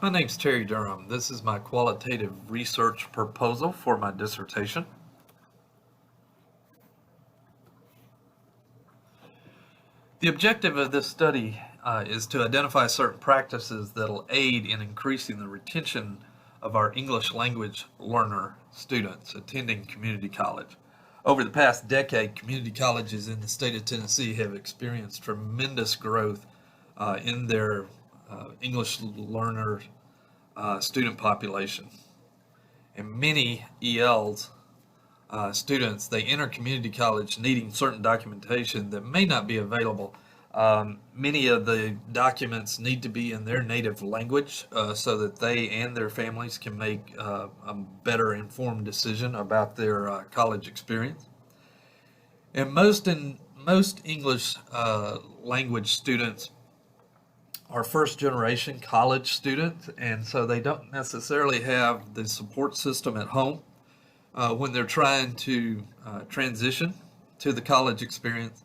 My name's Terry Durham. This is my qualitative research proposal for my dissertation. The objective of this study is to identify certain practices that will aid in increasing the retention of our English language learner students attending community college. Over the past decade, community colleges in the state of Tennessee have experienced tremendous growth in their English learner student population. And many ELs students, they enter community college needing certain documentation that may not be available. Many of the documents need to be in their native language so that they and their families can make a better informed decision about their college experience. And most English language students are first generation college students, and so they don't necessarily have the support system at home when they're trying to transition to the college experience.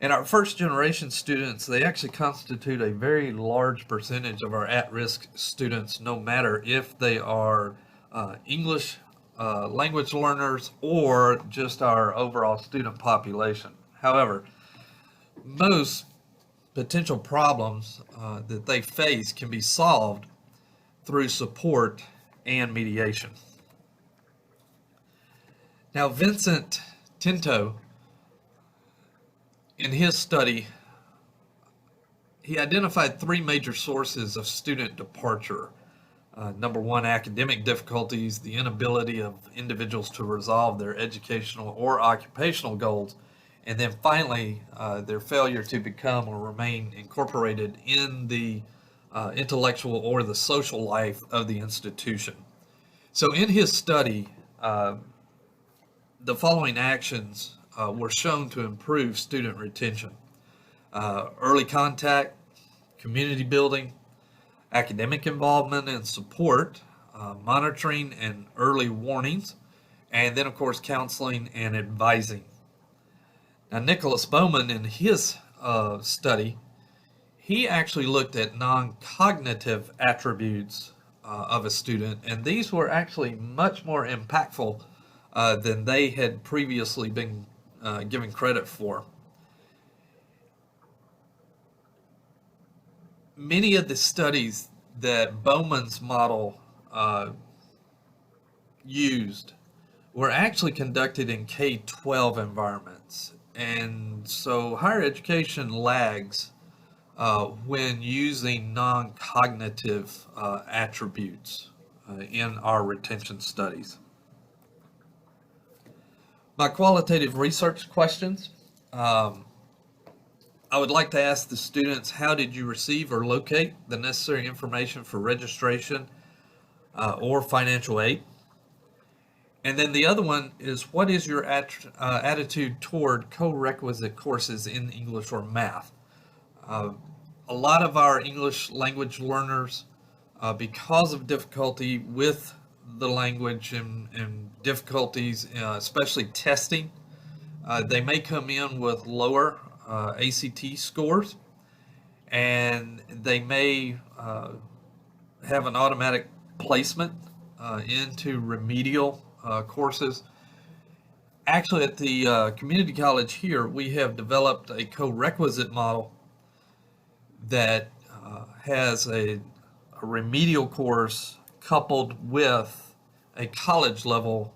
And our first generation students, they actually constitute a very large percentage of our at-risk students, no matter if they are English language learners or just our overall student population. However, most potential problems that they face can be solved through support and mediation. Now, Vincent Tinto, in his study, he identified three major sources of student departure. Number one, academic difficulties, the inability of individuals to resolve their educational or occupational goals, and then finally, their failure to become or remain incorporated in the intellectual or the social life of the institution. So in his study, the following actions were shown to improve student retention: early contact, community building, academic involvement and support, monitoring and early warnings, and then, of course, counseling and advising. Now, Nicholas Bowman, in his study, he actually looked at non-cognitive attributes of a student, and these were actually much more impactful than they had previously been given credit for. Many of the studies that Bowman's model used were actually conducted in K-12 environments. And so higher education lags when using non-cognitive attributes in our retention studies. My qualitative research questions. I would like to ask the students, how did you receive or locate the necessary information for registration or financial aid? And then the other one is, what is your attitude toward co-requisite courses in English or math? A lot of our English language learners, because of difficulty with the language and difficulties, especially testing, they may come in with lower ACT scores, and they may have an automatic placement into remedial courses. Actually, at the community college here, we have developed a co-requisite model that has a remedial course coupled with a college level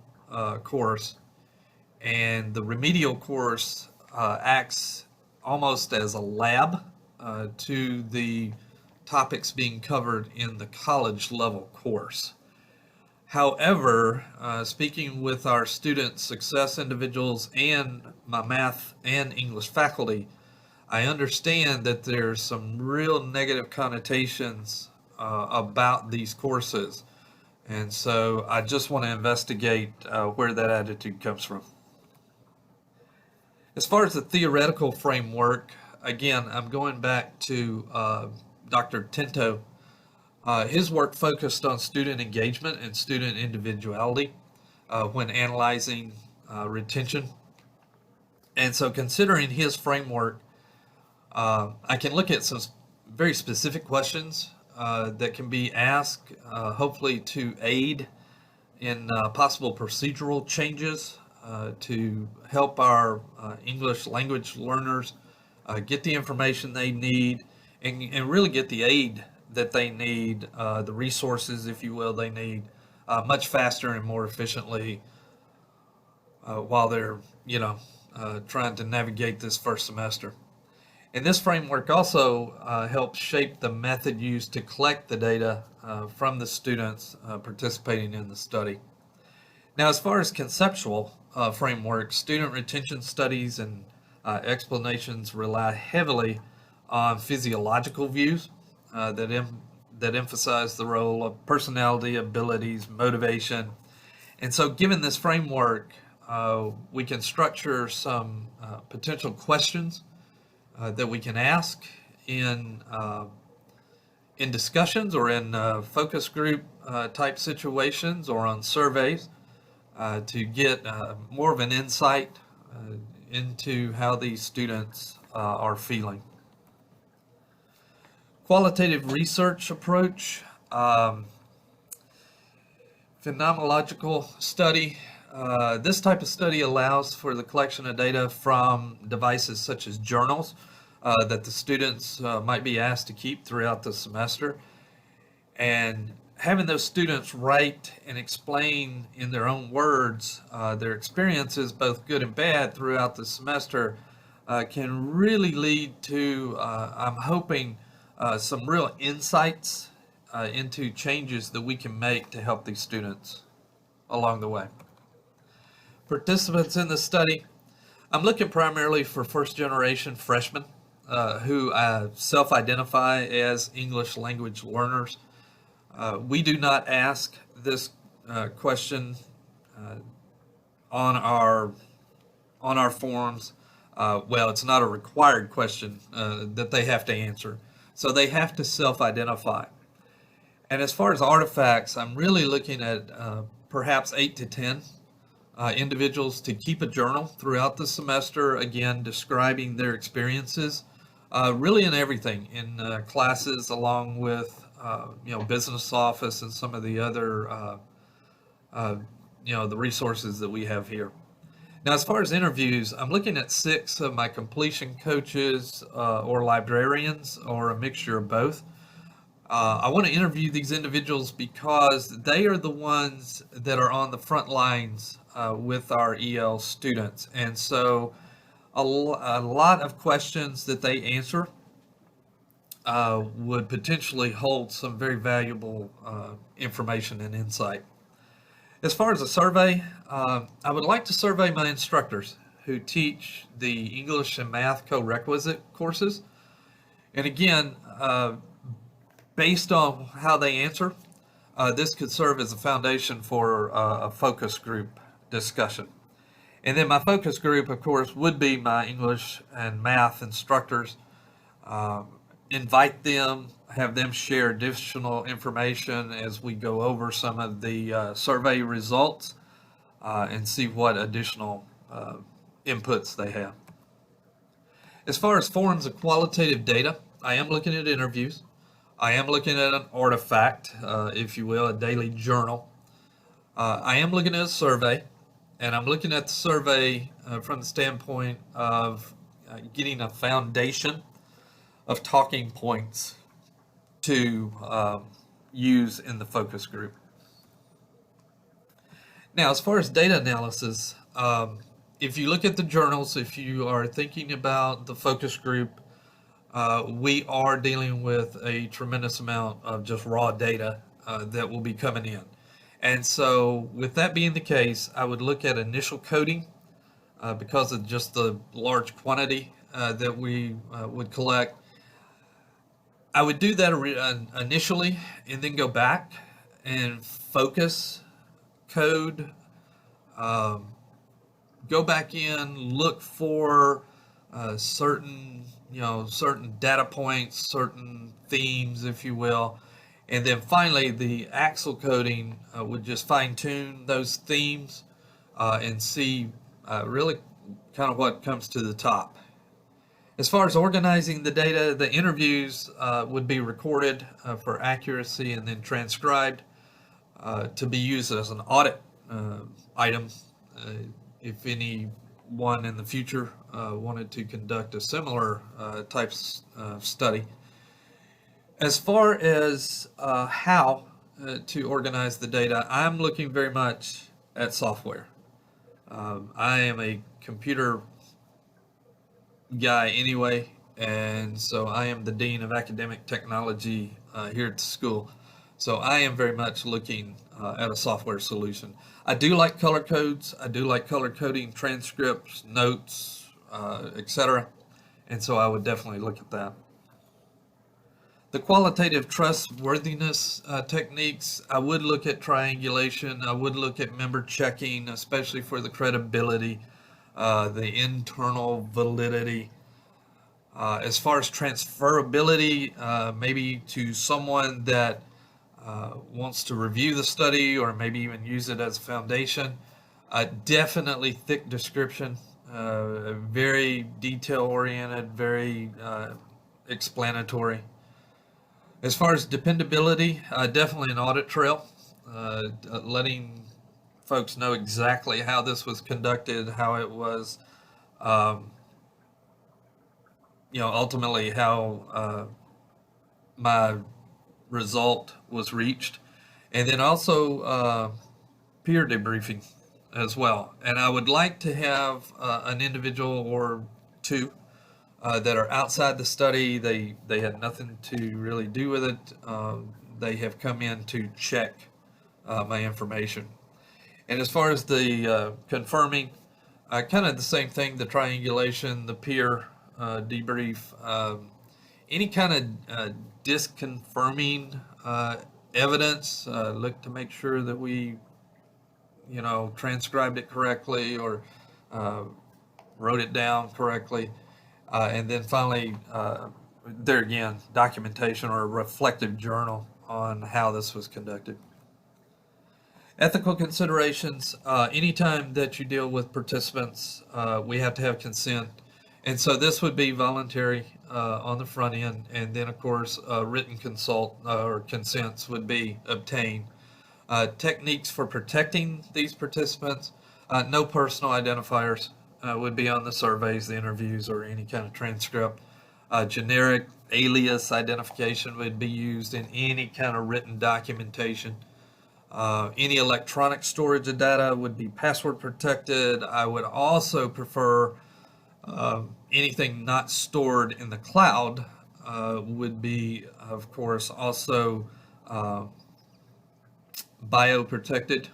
course, and the remedial course acts almost as a lab to the topics being covered in the college level course. However, speaking with our student success individuals and my math and English faculty, I understand that there's some real negative connotations about these courses. And so I just want to investigate where that attitude comes from. As far as the theoretical framework, again, I'm going back to Dr. Tinto. His work focused on student engagement and student individuality when analyzing retention. And so considering his framework, I can look at some very specific questions that can be asked, hopefully to aid in possible procedural changes to help our English language learners get the information they need and really get the aid that they need, the resources, if you will, they need much faster and more efficiently while they're, trying to navigate this first semester. And this framework also helps shape the method used to collect the data from the students participating in the study. Now, as far as conceptual framework, student retention studies and explanations rely heavily on physiological views that emphasize the role of personality, abilities, motivation. And so, given this framework, we can structure some potential questions that we can ask in discussions or in focus group type situations or on surveys to get more of an insight into how these students are feeling. Qualitative research approach, phenomenological study. This type of study allows for the collection of data from devices such as journals that the students might be asked to keep throughout the semester. And having those students write and explain in their own words their experiences, both good and bad, throughout the semester can really lead to, I'm hoping, some real insights into changes that we can make to help these students along the way. Participants in the study, I'm looking primarily for first-generation freshmen who self-identify as English language learners. We do not ask this question on our forms. Well, it's not a required question that they have to answer. So they have to self-identify. And as far as artifacts, I'm really looking at perhaps 8 to 10 individuals to keep a journal throughout the semester, again, describing their experiences, really in everything, in classes along with, business office and some of the other, the resources that we have here. Now, as far as interviews, I'm looking at 6 of my completion coaches or librarians or a mixture of both. I want to interview these individuals because they are the ones that are on the front lines with our EL students. And so a lot of questions that they answer would potentially hold some very valuable information and insight. As far as a survey, I would like to survey my instructors who teach the English and Math co-requisite courses. And again, based on how they answer, this could serve as a foundation for a focus group discussion. And then my focus group, of course, would be my English and Math instructors. Invite them, have them share additional information as we go over some of the survey results and see what additional inputs they have. As far as forms of qualitative data, I am looking at interviews. I am looking at an artifact, if you will, a daily journal. I am looking at a survey, and I'm looking at the survey from the standpoint of getting a foundation of talking points to use in the focus group. Now, as far as data analysis, if you look at the journals, if you are thinking about the focus group, we are dealing with a tremendous amount of just raw data that will be coming in. And so with that being the case, I would look at initial coding because of just the large quantity that we would collect. I would do that initially and then go back and focus code, go back in, look for certain data points, certain themes, if you will. And then finally, the axle coding would just fine tune those themes and see really kind of what comes to the top. As far as organizing the data, the interviews would be recorded for accuracy and then transcribed to be used as an audit item uh, if anyone in the future wanted to conduct a similar type study. As far as how to organize the data, I'm looking very much at software. I am a computer guy anyway, and so I am the Dean of Academic Technology here at the school. So I am very much looking at a software solution. I do like color codes. I do like color coding transcripts, notes, etc. And so I would definitely look at that. The qualitative trustworthiness techniques, I would look at triangulation. I would look at member checking, especially for the credibility, the internal validity. As far as transferability, maybe to someone that wants to review the study or maybe even use it as a foundation, definitely thick description, very detail oriented, very explanatory. As far as dependability, definitely an audit trail, letting folks know exactly how this was conducted, how it was, um, ultimately how my result was reached. And then also peer debriefing as well. And I would like to have an individual or two that are outside the study. They had nothing to really do with it. They have come in to check my information. And as far as the confirming, kind of the same thing, the triangulation, the peer debrief, any kind of disconfirming evidence, look to make sure that we, transcribed it correctly or wrote it down correctly. And then finally, there again, documentation or a reflective journal on how this was conducted. Ethical considerations, anytime that you deal with participants, we have to have consent. And so this would be voluntary on the front end. And then, of course, written consult or consents would be obtained. Techniques for protecting these participants, no personal identifiers would be on the surveys, the interviews, or any kind of transcript. Generic alias identification would be used in any kind of written documentation. Any electronic storage of data would be password protected. I would also prefer anything not stored in the cloud would be, of course, also bio-protected,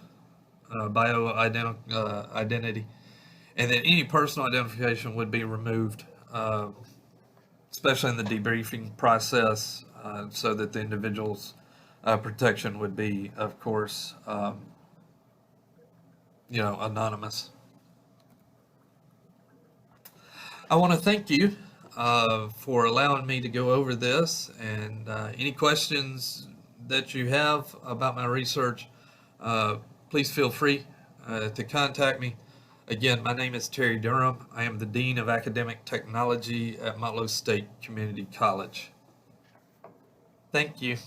identity. And then any personal identification would be removed, especially in the debriefing process, so that the individual's protection would be, of course, anonymous. I want to thank you for allowing me to go over this, and any questions that you have about my research, please feel free to contact me. Again, my name is Terry Durham. I am the Dean of Academic Technology at Motlow State Community College. Thank you.